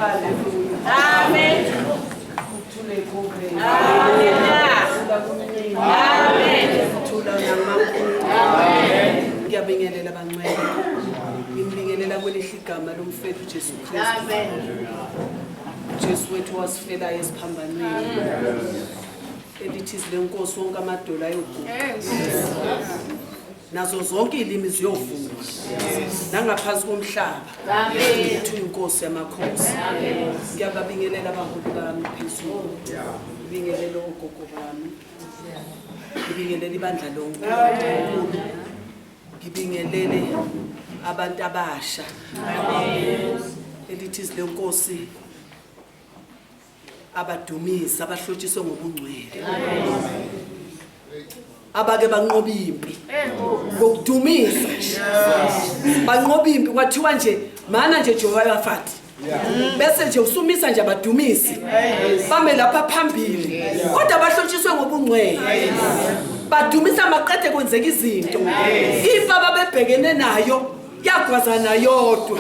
Amen. Amen. Ngiyabingelela bangcwele. Ngibingelela kwelihle igama lomfethu Jesu Kristu. Amen. Jesu wethu wasifela esiphambanweni. Elithi lenkosi wonke amadola ayoguqa. Nazo zonke ilimi ziyovuma. Nangaphansi komhlaba. Amen. Uthi inkosi yamakhosi. Amen. Ngiyababingelela abaholi bami phezulu. Ngibingelela ogogo bami. Ngibingelela ibandla lonke. Amen. Ngibingelele abantu abasha. Amen. Elithi lenkosi abadumisa abahlotshiswe ngobungcwele. Amen. Abake banqoba impi ngokudumisa banqoba impi kwathiwa nje mana nje Jehoshaphat bese nje usumisa nje abadumisi bame lapha phambili kodwa bahlotshiswe ngobungcwele badumisa maqede kwenzeka izinto impi ababebhekene nayo yagwazana yodwa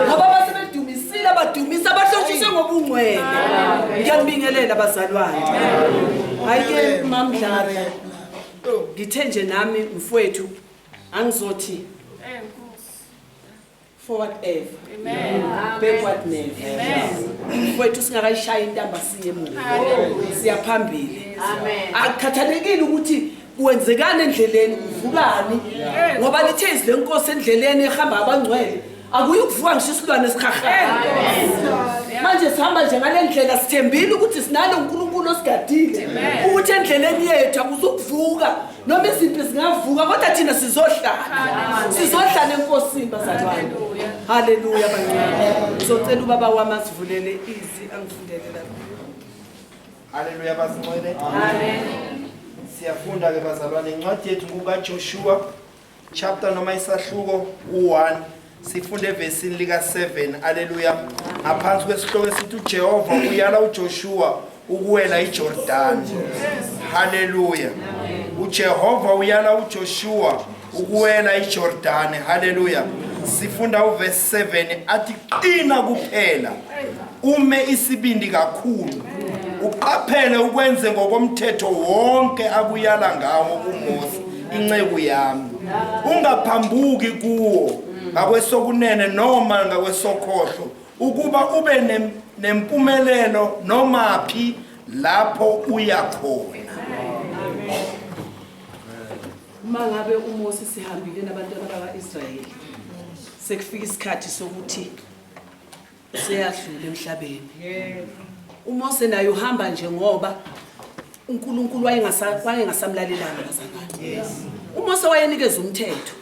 ngoba basebedumisile badumisa bahlotshiswe ngobungcwele. Ngiyabingelela abazalwane hayike mamdlala ngithe nje nami mfowethu angizothi forward ever amen backward never amen mfowethu singakayishaya intamba siye emuva siyaphambili amen akukhathalekile ukuthi kwenzekani endleleni uvukani ngoba lithe izilenkosi endleleni ehamba abangcwele akuyi ukuvuka ngisho isilwane esikhahlela manje sihamba nje ngale ndlela sithembile ukuthi sinalo uNkulunkulu osigadile ukuthi endleleni yethu akuzukuvuka noma izinto zingavuka kodwa thina sizohlala enkosini bazalwane. Haleluya bangcwele. Ngizocela ubaba wami asivulele izi angifundele lapha. Haleluya bazingcwele. Amen. Siyafunda ke bazalwane incwadi yethu kukaJoshua chapter noma isahluko u1 sifunde evesini lika 7. Haleluya. Ngaphansi kwesihloko esithi uJehova uyala uJoshua ukuwela iJordan. Haleluya. uJehova uyala uJoshua ukuwela iJordan. Haleluya. Sifunda uverse 7 athi qina kuphela ume isibindi kakhulu uqaphele ukwenze ngokomthetho wonke akuyala ngawo uMose inceku yami ungaphambuki kuwo ngakwesokunene noma ngakwesokhohlo ukuba ube nempumelelo noma phi lapho uya khona. Mangabe uMose sihambile nabantwana bakaIsrayeli sekufika isikhathi sokuthi seyadlula emhlabeni. uMose naye uhamba nje ngoba uNkulunkulu wayengasamlalelanga bazalwane. uMose wayenikeza umthetho.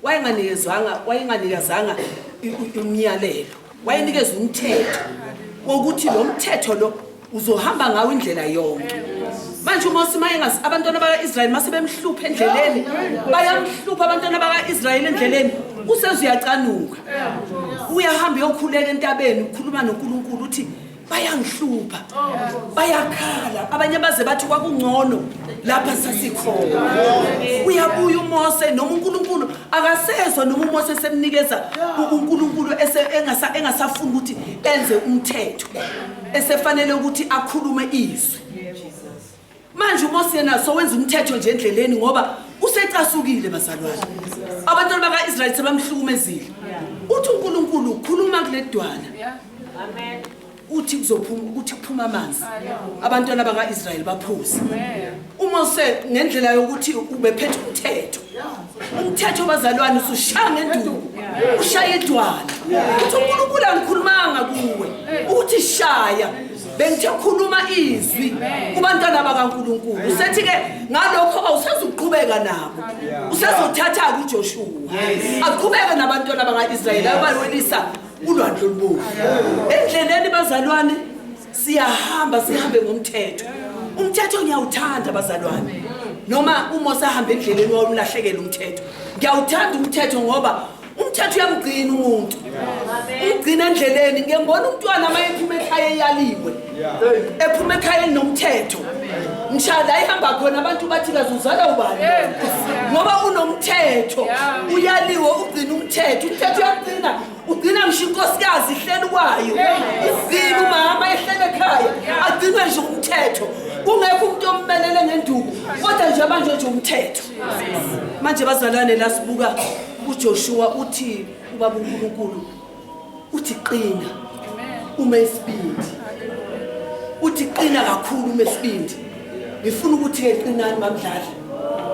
Wayenganikezanga umyalelo. Wayenikeza umthetho wokuthi lo mthetho lo uzohamba ngawo indlela yonke. Manje uMose abantwana bakaIsrayeli mase bemhlupha endleleni bayamhlupha abantwana bakaIsrayeli endleleni usezuyacanuka uyahamba yokhuleka entabeni ukukhuluma noNkulunkulu uthi bayangihlupha bayakhala abanye baze bathi kwakungcono lapha sasikhona. Uyabuya uMose noma uNkulunkulu akasezwe noma uMose semnikeza uNkulunkulu engasafuna ukuthi enze umthetho esefanele ukuthi akhulume izwi. Manje uMose yena sowenza umthetho nje endleleni ngoba usecasukile bazalwane. Abantwana bakaIsrayeli sebamhlukumezile. Uthi uNkulunkulu ukhuluma kuledwana. Amen. Uthi kuzophuma ukuthi kuphuma amanzi. Abantwana bakaIsrayeli baphuza. uMose ngendlela yokuthi ubephethe umthetho. Umthetho bazalwane usushaya ngenduku. Ushaya idwana. Uthi uNkulunkulu angikhulumanga kuwe. Uthi shaya. Bengithe khuluma izwi kubantwana bakaNkulunkulu. Usethi ke ngalokho awusezuqhubeka nabo. Usezothatha kuJoshua. Aqhubeke nabantwana bakaIsrayeli abalwelisa ulwandle olubovu. Endleleni bazalwane sihambe ngomthetho. Umthetho ngiyawuthanda bazalwane. Noma uMose ahamba endleleni wawulahlekela umthetho. Ngiyawuthanda umthetho ngoba umthetho uyamgcina umuntu. Ugcina endleleni ngiyabona umntwana mayephuma ekhaya eyaliwe. Ephuma ekhaya enomthetho. Ngishada ihamba khona abantu bathi kazuzala ubani. Ngoba unomthetho. Uyaliwe ugcina umthetho. Umthetho uyagcina ugcina ngisho inkosikazi ihleli kwayo. ubusuku kodwa nje manje nje umthetho. Manje bazalwane la sibuka uJoshua uthi ubaba uNkulunkulu uthi qina uma isibindi. Uthi qina kakhulu uma isibindi. Ngifuna ukuthi ke qinani mamdlali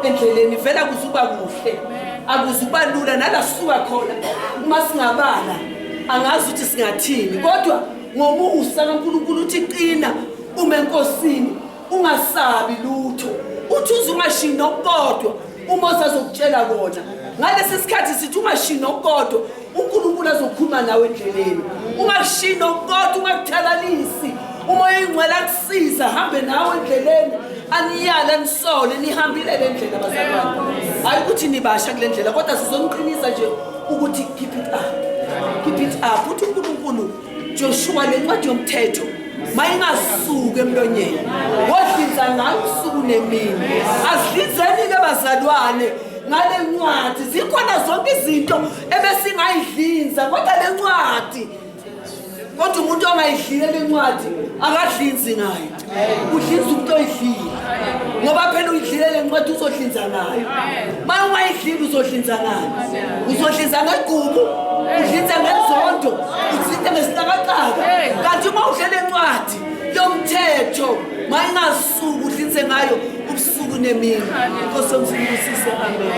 endleleni vela kuzuba kuhle akuzuba lula nala sisuka khona uma singabala angazi ukuthi singathini kodwa ngomusa kaNkulunkulu uthi qina uma enkosini ungasabi lutho uthi uzungashini okukodwa uma usazokutshela kona ngalesi sikhathi sithi umashini okukodwa uNkulunkulu azokhuluma nawe endleleni ungashini okukodwa ungakuthalalisi umoya ingcwele akusiza hambe nawe endleleni aniyala nisole nihambile le ndlela bazalwane hayi ukuthi nibasha kule ndlela kodwa sizoniqinisa nje ukuthi keep it up uthi uNkulunkulu Joshua lencwadi yomthetho mayingasuke emlonyeni wodlinza ngayo usuku nemini asidlizeni ke bazalwane ngale ncwadi zikhona zonke izinto ebesingayidlinza kodwa le ncwadi kodwa umuntu ongayidlile le ncwadi akadlinzi ngayo udlinza umuntu oyidlile ngoba phela uyidlile le ncwadi uzodlinza ngayo ma ungayidlile uzodlinza ngayo uzodlinza ngegubu udlinza ngezondo udlinza ngesinakaqaka kanti uma udle le ncwadi yomthetho mayingasuku udlinze ngayo ubusuku nemini Nkosi yomsindisise amen.